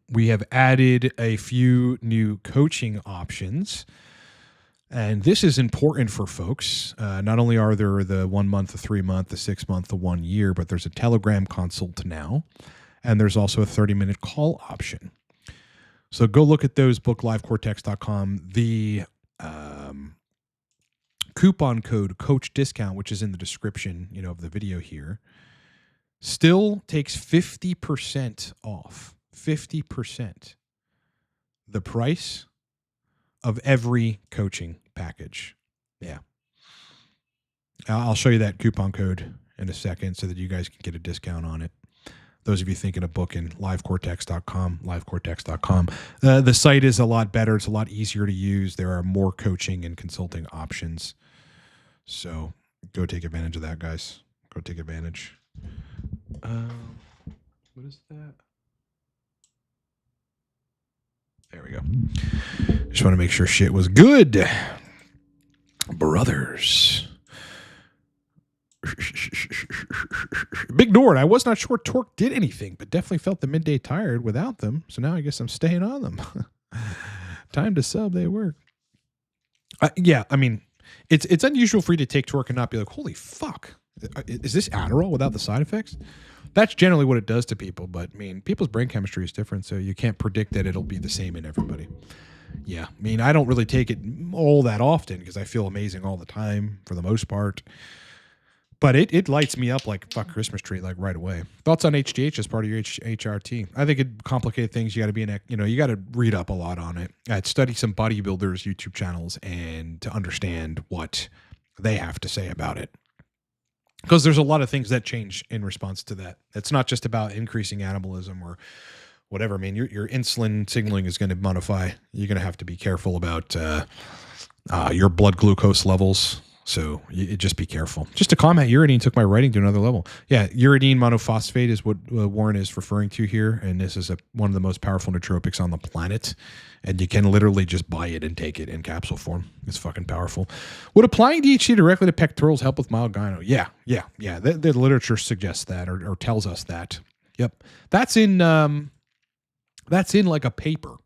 We have added a few new coaching options. And this is important for folks. Not only are there the 1 month, the 3 month, the 6 month, the 1 year, but there's a Telegram consult now. And there's also a 30-minute call option. So go look at those, booklivecortex.com. The coupon code coach discount, which is in the description, of the video here, still takes 50% off. 50%. The price of every coaching package. Yeah. I'll show you that coupon code in a second so that you guys can get a discount on it. Those of you thinking of booking, livecortex.com. The site is a lot better. It's a lot easier to use. There are more coaching and consulting options. So go take advantage of that, guys. Go take advantage. What is that? There we go. Just want to make sure shit was good. Brothers. Big Nord, I was not sure Torque did anything, but definitely felt the midday tired without them. So now I guess I'm staying on them. Time to sub, they work. Yeah, I mean, it's unusual for you to take Torque and not be like, holy fuck, is this Adderall without the side effects? That's generally what it does to people, but I mean, people's brain chemistry is different, so you can't predict that it'll be the same in everybody. Yeah, I mean, I don't really take it all that often because I feel amazing all the time for the most part. But it lights me up like fuck Christmas tree like right away. Thoughts on HGH as part of your HRT? I think it complicated things. You got to be you got to read up a lot on it. I'd study some bodybuilders' YouTube channels and to understand what they have to say about it. Because there's a lot of things that change in response to that. It's not just about increasing anabolism or whatever. I mean, your insulin signaling is going to modify. You're going to have to be careful about your blood glucose levels. So just be careful. Just a comment, uridine took my writing to another level. Yeah, uridine monophosphate is what Warren is referring to here. And this is one of the most powerful nootropics on the planet. And you can literally just buy it and take it in capsule form. It's fucking powerful. Would applying DHT directly to pectorals help with mild gyno? Yeah. The literature suggests that or tells us that. Yep. That's in like a paper.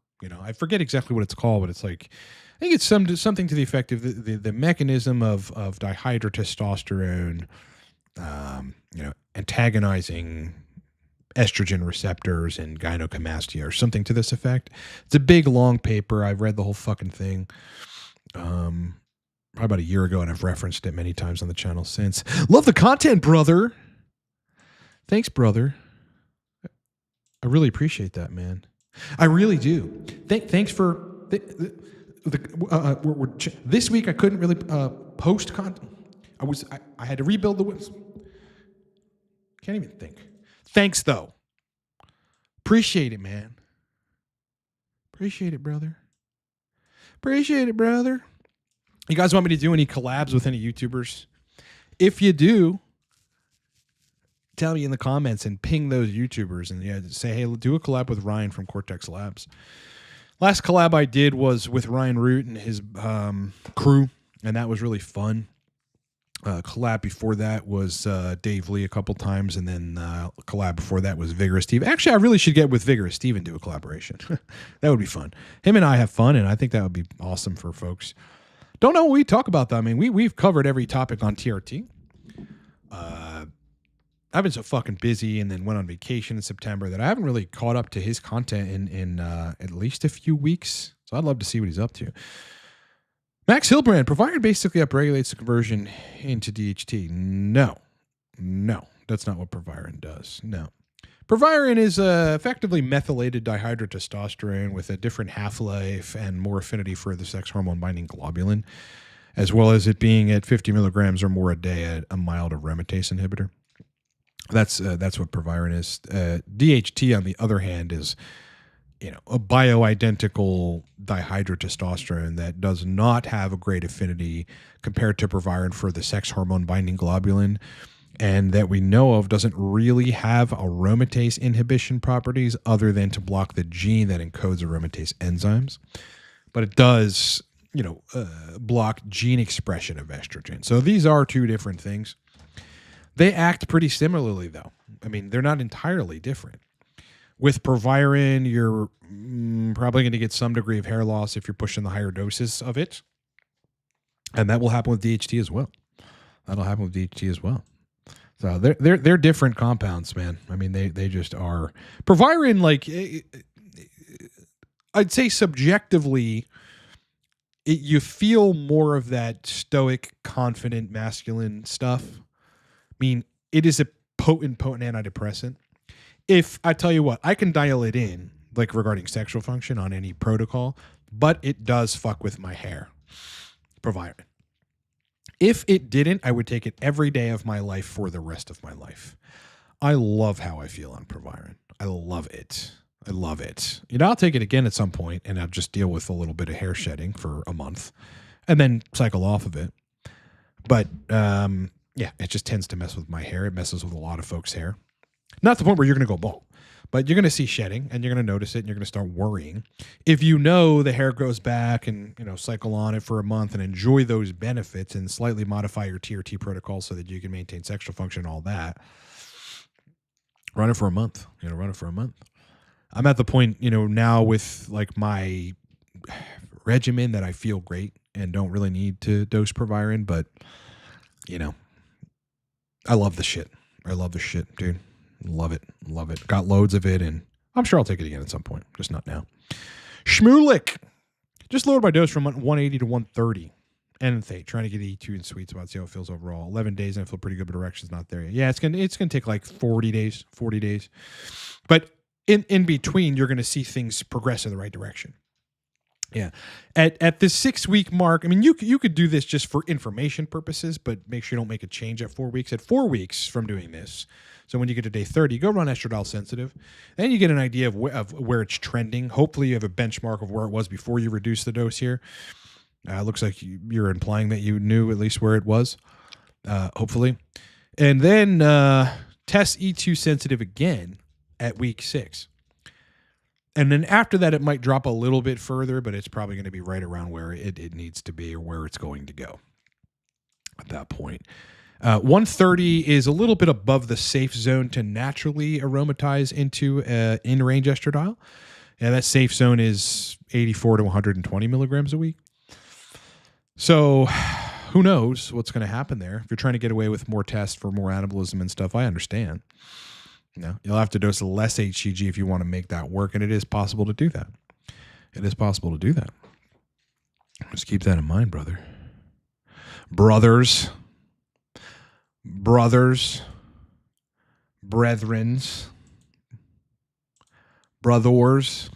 I forget exactly what it's called, but it's like, I think it's something to the effect of the mechanism of dihydrotestosterone, antagonizing estrogen receptors and gynecomastia or something to this effect. It's a big, long paper. I've read the whole fucking thing probably about a year ago, and I've referenced it many times on the channel since. Love the content, brother. Thanks, brother. I really appreciate that, man. I really do. Thanks for... this week I couldn't really post content. I had to rebuild the website. Can't even think. Thanks though. Appreciate it, man. Appreciate it, brother. Appreciate it, brother. You guys want me to do any collabs with any YouTubers? If you do, tell me in the comments and ping those YouTubers and say, hey, do a collab with Ryan from Cortex Labs. Last collab I did was with Ryan Root and his crew, and that was really fun. Collab before that was Dave Lee a couple times, and then collab before that was Vigorous Steve. Actually, I really should get with Vigorous Steve and do a collaboration. That would be fun. Him and I have fun, and I think that would be awesome for folks. Don't know what we talk about, though. I mean, we've covered every topic on TRT. I've been so fucking busy and then went on vacation in September that I haven't really caught up to his content in at least a few weeks. So I'd love to see what he's up to. Max Hillbrand, Proviron basically upregulates the conversion into DHT. No, that's not what Proviron does. No. Proviron is effectively methylated dihydrotestosterone with a different half-life and more affinity for the sex hormone-binding globulin, as well as it being at 50 milligrams or more a day at a mild aromatase inhibitor. That's what Proviron is. DHT, on the other hand, is a bioidentical dihydrotestosterone that does not have a great affinity compared to Proviron for the sex hormone binding globulin, and that we know of doesn't really have aromatase inhibition properties other than to block the gene that encodes aromatase enzymes. But it does, block gene expression of estrogen. So these are two different things. They act pretty similarly, though. I mean, they're not entirely different. With Proviron, you're probably going to get some degree of hair loss if you're pushing the higher doses of it. And that will happen with DHT as well. That'll happen with DHT as well. So they're different compounds, man. I mean, they just are. Proviron, like, I'd say subjectively, you feel more of that stoic, confident, masculine stuff. I mean, it is a potent antidepressant. If I tell you what, I can dial it in, like regarding sexual function on any protocol, but it does fuck with my hair. Proviron. If it didn't, I would take it every day of my life for the rest of my life. I love how I feel on Proviron. I love it. I'll take it again at some point, and I'll just deal with a little bit of hair shedding for a month, and then cycle off of it. But yeah, it just tends to mess with my hair. It messes with a lot of folks' hair. Not to the point where you're going to go bald, but you're going to see shedding, and you're going to notice it, and you're going to start worrying. If the hair grows back and, cycle on it for a month and enjoy those benefits and slightly modify your TRT protocol so that you can maintain sexual function and all that, run it for a month. I'm at the point, now with like my regimen that I feel great and don't really need to dose Proviron, but, I love the shit. Dude. Love it. Got loads of it, and I'm sure I'll take it again at some point, just not now. Shmulik. Just lowered my dose from 180 to 130. Enanthate, trying to get E2 in sweet spot, see how it feels overall. 11 days and I feel pretty good, but direction's not there yet. Yeah, it's gonna take like 40 days. But in between, you're gonna see things progress in the right direction. Yeah. At the 6 week mark, I mean, you could do this just for information purposes, but make sure you don't make a change at 4 weeks. At 4 weeks from doing this, so when you get to day 30, go run estradiol sensitive, and you get an idea of where it's trending. Hopefully, you have a benchmark of where it was before you reduce the dose here. Looks like you're implying that you knew at least where it was, hopefully. And then test E2 sensitive again at week 6. And then after that, it might drop a little bit further, but it's probably going to be right around where it needs to be or where it's going to go at that point. 130 is a little bit above the safe zone to naturally aromatize into in-range estradiol. And that safe zone is 84 to 120 milligrams a week. So who knows what's going to happen there. If you're trying to get away with more tests for more anabolism and stuff, I understand. You'll have to dose less HCG if you want to make that work, and it is possible to do that. Just keep that in mind, brother. Brothers, brethrens, brothers.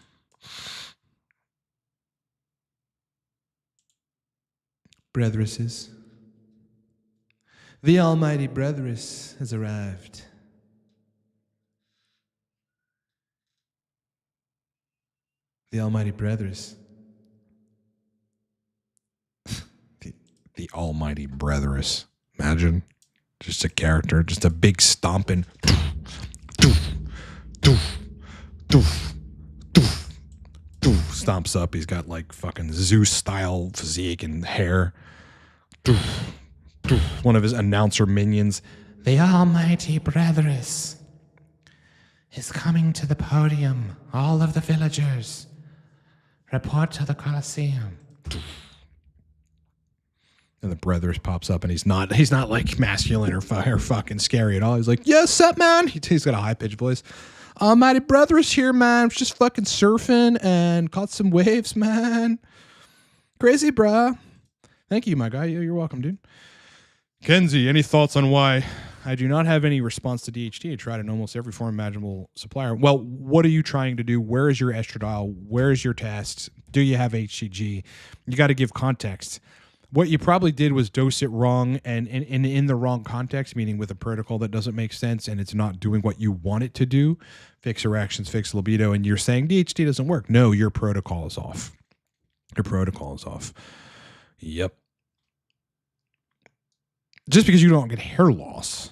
Brethresses. The almighty Brethress has arrived. The almighty Brethress. the almighty Brethress. Imagine. Just a character. Just a big stomping. Stomps up. He's got like fucking Zeus style physique and hair. One of his announcer minions. The almighty Brethress is coming to the podium. All of the villagers report to the Colosseum. And the Brethress pops up, and he's not like masculine or fucking scary at all. He's like, "Yes, up, man." He's got a high pitched voice. Almighty Brethress here, man. I was just fucking surfing and caught some waves, man. Crazy, bruh. Thank you, my guy. You're welcome, dude. Kenzie, any thoughts on why I do not have any response to DHT? I tried in almost every form imaginable supplier. Well, what are you trying to do? Where is your estradiol? Where is your test? Do you have HCG? You got to give context. What you probably did was dose it wrong and in the wrong context, meaning with a protocol that doesn't make sense and it's not doing what you want it to do. Fix erections, fix libido, and you're saying DHT doesn't work. No, your protocol is off. Yep. Just because you don't get hair loss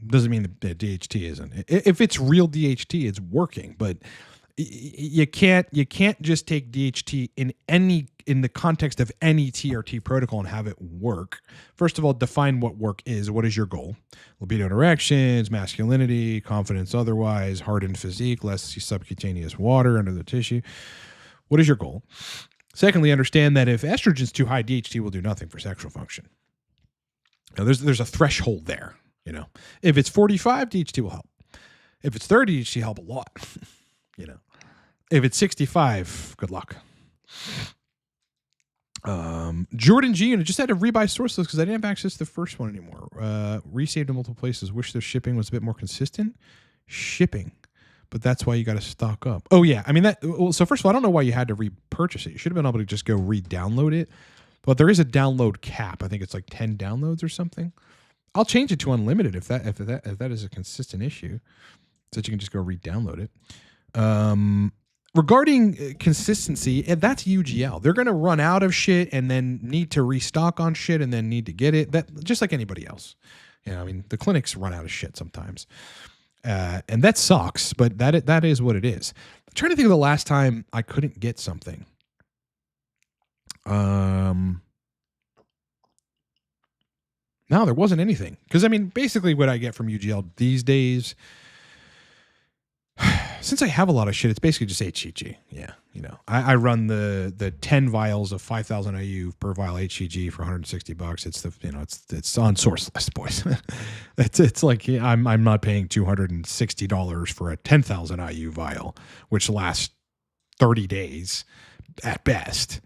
doesn't mean that DHT isn't. If it's real DHT, it's working, but you can't just take DHT in the context of any TRT protocol and have it work. First of all, define what work is. What is your goal? Libido and erections, masculinity, confidence otherwise, hardened physique, less subcutaneous water under the tissue. What is your goal? Secondly, understand that if estrogen's too high, DHT will do nothing for sexual function. Now, there's a threshold there. If it's 45, DHT will help. If it's 30, DHT help a lot. If it's 65, good luck. Jordan G, and I just had to rebuy source list because I didn't have access to the first one anymore. Resaved in multiple places. Wish their shipping was a bit more consistent. Shipping. But that's why you got to stock up. Oh, yeah. I mean, so first of all, I don't know why you had to repurchase it. You should have been able to just go re-download it. But there is a download cap. I think it's like 10 downloads or something. I'll change it to unlimited if that is a consistent issue, so that you can just go re-download it. Regarding consistency, that's UGL. They're going to run out of shit and then need to restock on shit and then need to get it. That just like anybody else. I mean, the clinics run out of shit sometimes. And that sucks, but that is what it is. I'm trying to think of the last time I couldn't get something. No, there wasn't anything. Because, I mean, basically what I get from UGL these days, since I have a lot of shit, it's basically just HCG. Yeah, I run the 10 vials of 5,000 IU per vial HCG for $160. It's on source list, boys. it's like I'm not paying $260 for a 10,000 IU vial, which lasts 30 days at best.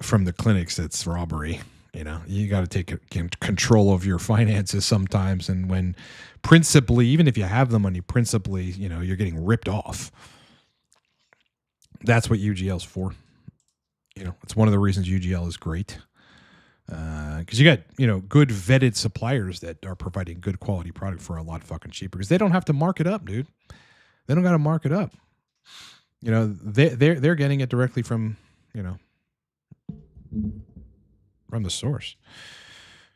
from the clinics, it's robbery. You know, you got to take control of your finances sometimes. And when principally, even if you have the money, principally, you know, you're getting ripped off. That's what UGL's for. You know, it's one of the reasons UGL is great. Because you got, you know, good vetted suppliers that are providing good quality product for a lot fucking cheaper. Because they don't have to mark it up, dude. They don't got to mark it up. You know, they're getting it directly from, you know, from the source.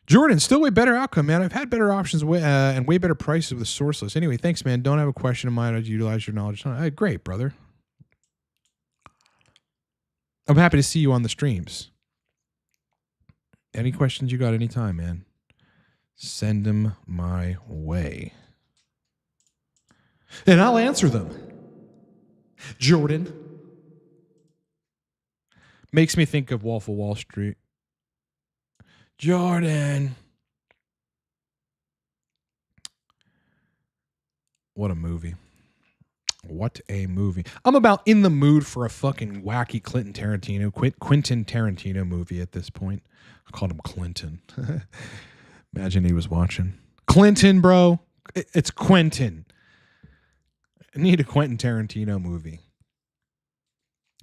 Jordan, still way better outcome, man. I've had better options and way better prices with sourceless. Anyway, thanks, man. Don't have a question in mind. I'd utilize your knowledge. Great, brother. I'm happy to see you on the streams. Any questions you got anytime, man? Send them my way. And I'll answer them. Jordan. Makes me think of Wolf of Wall Street. Jordan. What a movie. What a movie. I'm about in the mood for a fucking wacky Quentin Tarantino movie at this point. I called him Clinton. Imagine he was watching. Clinton, bro. It's Quentin. I need a Quentin Tarantino movie.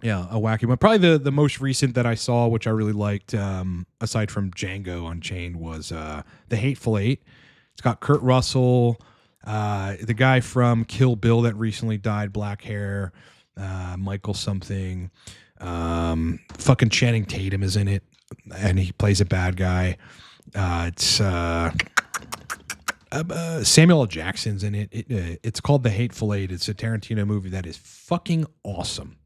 Yeah, a wacky one. Probably the most recent that I saw, which I really liked, aside from Django Unchained, was The Hateful Eight. It's got Kurt Russell, the guy from Kill Bill that recently died, black hair, Michael something. Fucking Channing Tatum is in it, and he plays a bad guy. It's Samuel L. Jackson's in it. It's called The Hateful Eight. It's a Tarantino movie that is fucking awesome.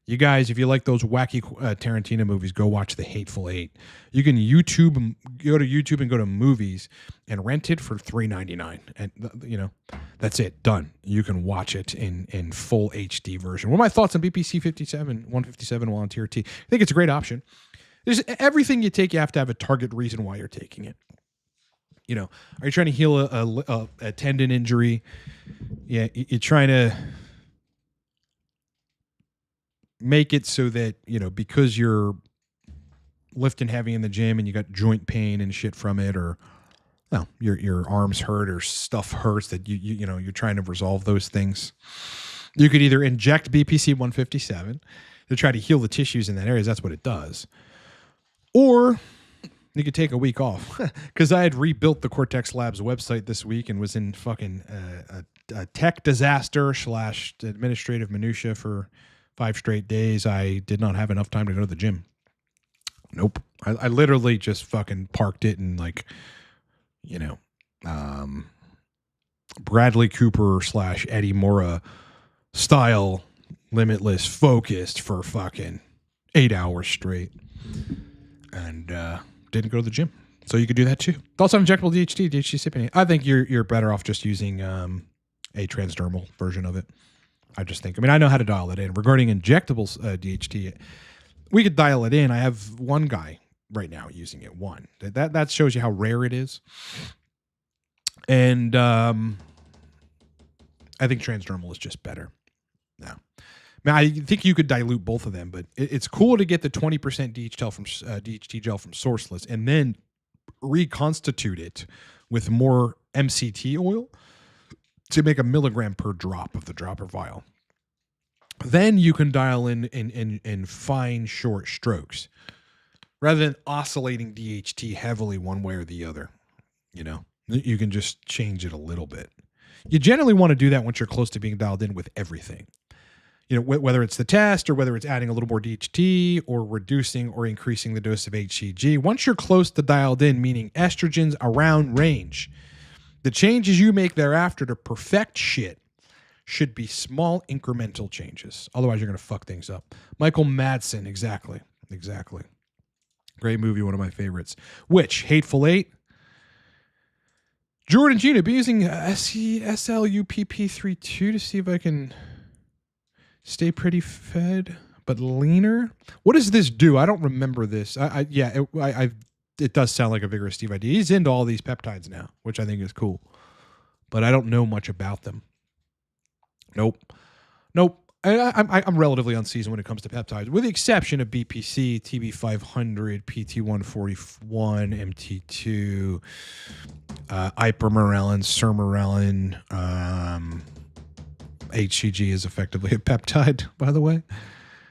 You guys, if you like those wacky Tarantino movies, go watch The Hateful Eight. You can go to YouTube and go to movies and rent it for $3.99. And, you know, that's it. Done. You can watch it in full HD version. What are my thoughts on BPC 157 while on TRT? I think it's a great option. There's everything you take, you have to have a target reason why you're taking it. You know, are you trying to heal a tendon injury? Yeah, you're trying to make it so that, you know, because you're lifting heavy in the gym and you got joint pain and shit from it, or well, your arms hurt or stuff hurts that you know, you're trying to resolve those things. You could either inject BPC 157 to try to heal the tissues in that area. That's what it does. Or you could take a week off, because I had rebuilt the Cortex Labs website this week and was in fucking a tech disaster / administrative minutia for 5 straight days. I did not have enough time to go to the gym. Nope. I literally just fucking parked it and, like, you know, Bradley Cooper / Eddie Mora style, limitless focused for fucking 8 hours straight. And didn't go to the gym. So you could do that too. Thoughts on injectable DHT sipping? I think you're better off just using a transdermal version of it. I just think, I mean, I know how to dial it in. Regarding injectables DHT, we could dial it in. I have one guy right now using it. One. That shows you how rare it is. And I think transdermal is just better. No. I think you could dilute both of them, but it's cool to get the 20% DHT gel from Sourceless and then reconstitute it with more MCT oil to make a milligram per drop of the dropper vial. Then you can dial in fine, short strokes rather than oscillating DHT heavily one way or the other. You know, you can just change it a little bit. You generally want to do that once you're close to being dialed in with everything. You know, whether it's the test or whether it's adding a little more DHT or reducing or increasing the dose of HCG. Once you're close to dialed in, meaning estrogens around range, the changes you make thereafter to perfect shit should be small incremental changes. Otherwise, you're going to fuck things up. Michael Madsen, exactly. Great movie, one of my favorites. Which, Hateful Eight? Jordan Gina, be using SLUPP32 to see if I can stay pretty fed, but leaner. What does this do? I don't remember this. It does sound like a vigorous Steve idea. He's into all these peptides now, which I think is cool, but I don't know much about them. Nope. I'm relatively unseasoned when it comes to peptides, with the exception of BPC, TB500, PT141, MT2, ipamorelin, sermorelin. HCG is effectively a peptide, by the way.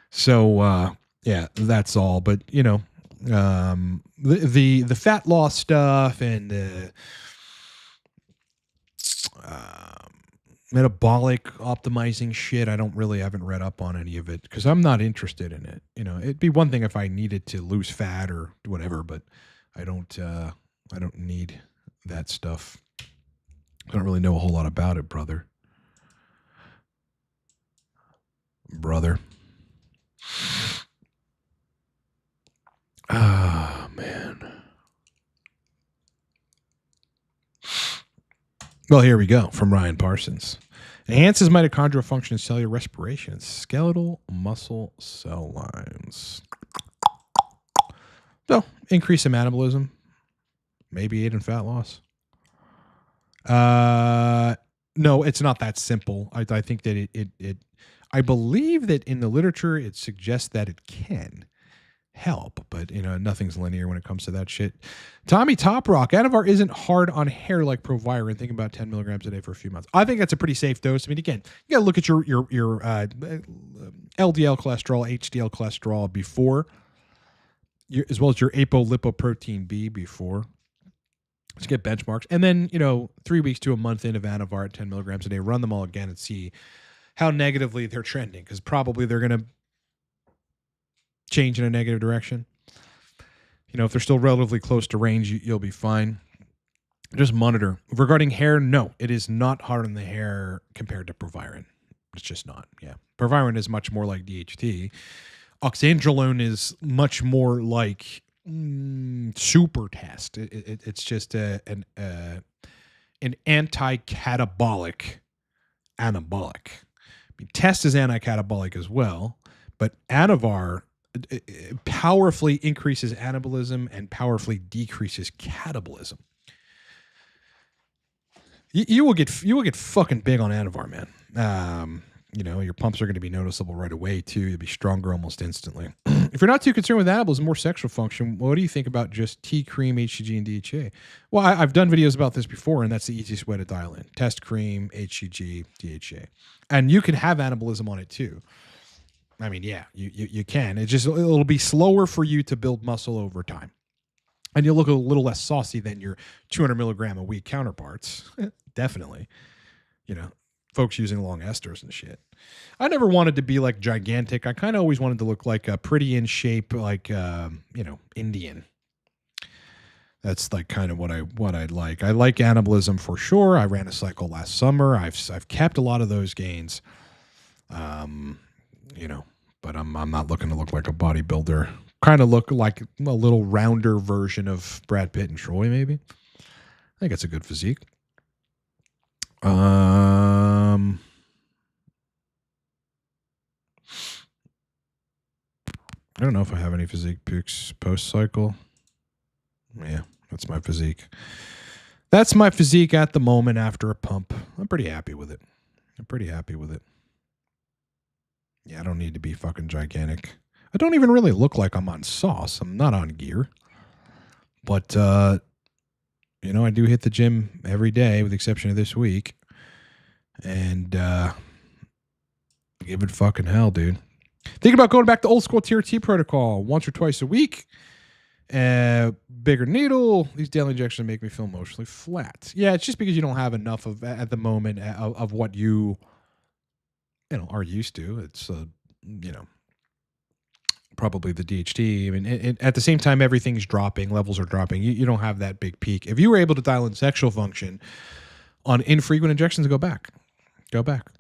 So yeah, that's all. But you know, the fat loss stuff and metabolic optimizing shit, I haven't read up on any of it because I'm not interested in it. You know, it'd be one thing if I needed to lose fat or whatever, but I don't need that stuff. I don't really know a whole lot about it, brother. Ah, man. Well, here we go from Ryan Parsons. Enhances mitochondrial function and cellular respiration in skeletal muscle cell lines. So, increase in metabolism, maybe aid in fat loss. No, it's not that simple. I think that I believe that in the literature it suggests that it can help, but you know, nothing's linear when it comes to that shit. Tommy Toprock, Anavar isn't hard on hair like Proviron. Think about 10 milligrams a day for a few months. I think that's a pretty safe dose. I mean, again, you got to look at your LDL cholesterol, HDL cholesterol before, as well as your apolipoprotein B before. Let's get benchmarks, and then 3 weeks to a month in of Anavar at 10 milligrams a day. Run them all again and see how negatively they're trending, because probably they're going to change in a negative direction. You know, if they're still relatively close to range, you'll be fine. Just monitor. Regarding hair, no, it is not hard on the hair compared to Proviron. It's just not. Yeah. Proviron is much more like DHT. Oxandrolone is much more like super test. It's just an anti-catabolic anabolic. I mean, test is anti-catabolic as well, but Anavar powerfully increases anabolism and powerfully decreases catabolism. You will get fucking big on Anavar, man. Your pumps are going to be noticeable right away too. You'll be stronger almost instantly. If you're not too concerned with anabolism, more sexual function, what do you think about just T cream, HCG, and DHA? Well, I've done videos about this before, and that's the easiest way to dial in. Test cream, HCG, DHA, and you can have anabolism on it too. I mean, yeah, you can. It'll be slower for you to build muscle over time. And you'll look a little less saucy than your 200 milligram a week counterparts. Definitely. Folks using long esters and shit. I never wanted to be like gigantic. I kind of always wanted to look like a pretty in shape, like, Indian. That's like kind of what I'd like. I like anabolism for sure. I ran a cycle last summer. I've kept a lot of those gains. But I'm not looking to look like a bodybuilder. Kind of look like a little rounder version of Brad Pitt and Troy, maybe. I think it's a good physique. I don't know if I have any physique pics post-cycle. Yeah, that's my physique. That's my physique at the moment after a pump. I'm pretty happy with it. Yeah, I don't need to be fucking gigantic. I don't even really look like I'm on sauce. I'm not on gear. But, I do hit the gym every day with the exception of this week. And give it fucking hell, dude. Think about going back to old school TRT protocol once or twice a week. Bigger needle. These daily injections make me feel emotionally flat. Yeah, it's just because you don't have enough of at the moment of what you are used to. It's probably the DHT. I mean, at the same time, everything's dropping. Levels are dropping. You don't have that big peak. If you were able to dial in sexual function on infrequent injections, go back. Just go back.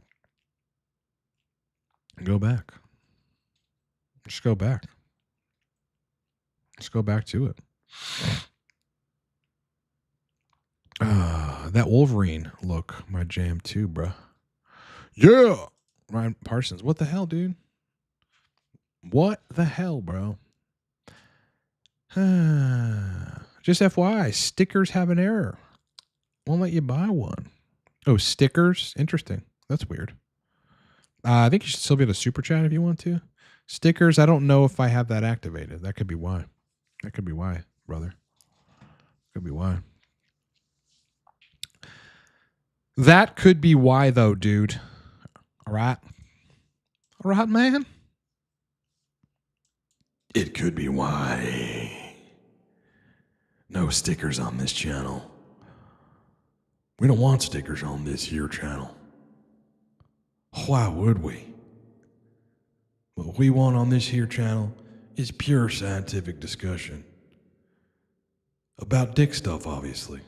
Just go back to it. That Wolverine look, my jam too, bro. Yeah. Ryan Parsons. What the hell, dude? What the hell, bro? Just FYI, stickers have an error. Won't let you buy one. Oh, stickers? Interesting. That's weird. I think you should still be able to super chat if you want to. Stickers, I don't know if I have that activated. That could be why. That could be why, brother. Could be why. That could be why, though, dude. All right. All right, man. It could be why. No stickers on this channel. We don't want stickers on this here channel. Why would we? What we want on this here channel is pure scientific discussion. About dick stuff, obviously.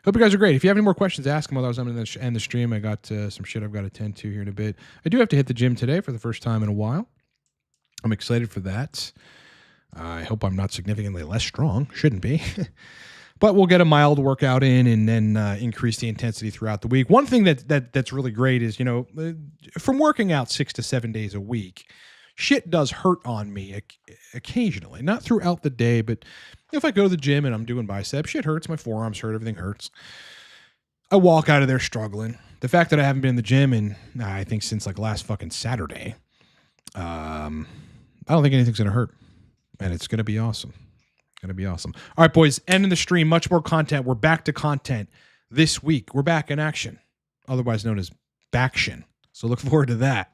Hope you guys are great. If you have any more questions, ask them. Otherwise, I'm going to end the stream. I got some shit I've got to tend to here in a bit. I do have to hit the gym today for the first time in a while. I'm excited for that. I hope I'm not significantly less strong. Shouldn't be. But we'll get a mild workout in and then increase the intensity throughout the week. One thing that's really great is, from working out 6 to 7 days a week, shit does hurt on me occasionally. Not throughout the day, but if I go to the gym and I'm doing biceps, shit hurts. My forearms hurt. Everything hurts. I walk out of there struggling. The fact that I haven't been in the gym in, I think, since like last fucking Saturday, I don't think anything's going to hurt. And it's going to be awesome. Going to be awesome. All right, boys, ending the stream. Much more content. We're back to content this week. We're back in action, otherwise known as Baction. So look forward to that.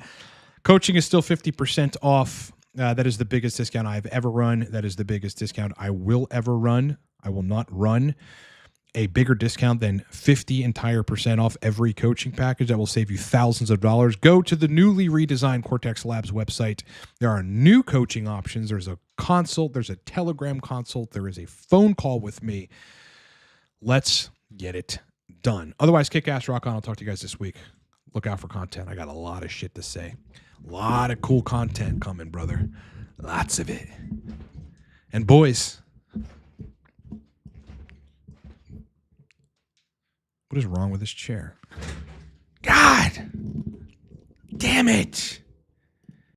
Coaching is still 50% off. That is the biggest discount I've ever run. That is the biggest discount I will ever run. I will not run a bigger discount than 50% off every coaching package. That will save you thousands of dollars. Go to the newly redesigned Cortex Labs website. There are new coaching options. There's a consult. There's a Telegram consult. There is a phone call with me. Let's get it done. Otherwise, kick ass, rock on. I'll talk to you guys this week. Look out for content. I got a lot of shit to say. A lot of cool content coming, brother. Lots of it. And boys, what is wrong with this chair? God damn it.